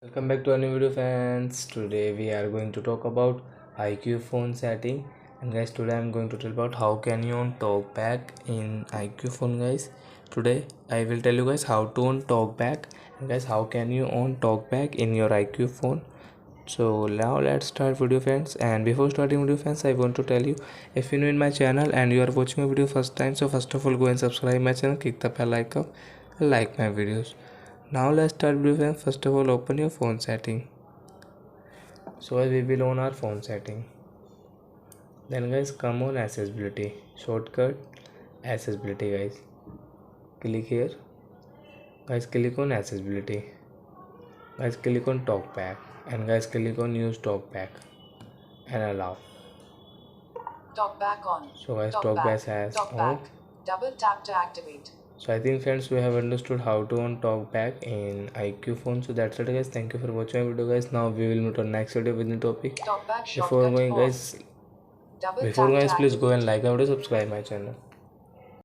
Welcome back to a new video, friends. Today we are going to talk about Iqoo phone setting. And guys, today I'm going to tell about how can you on TalkBack in Iqoo phone, guys. Today I will tell you guys how to on TalkBack, and guys how can you on TalkBack in your Iqoo phone. So now let's start video, friends. And before starting video, friends, I want to tell you, if you're new in my channel and you are watching my video first time, so first of all go and subscribe my channel, click the bell icon, and like my videos. Now let's start video, friends. First of all, open your phone setting. So as we will on our phone setting. Then guys, come on accessibility. Shortcut accessibility, guys. Click here. Guys, click on accessibility. Guys, click on TalkBack. And guys, click on use TalkBack and allow. TalkBack on. So guys, TalkBack has on. Double tap to activate. So I think, friends, we have understood how to on TalkBack in Iqoo phone. So that's it, guys. Thank you for watching my video, guys. Now we will meet on next video with new topic. TalkBack Before going, guys, Double tap to please go and activate. like our video, subscribe my channel.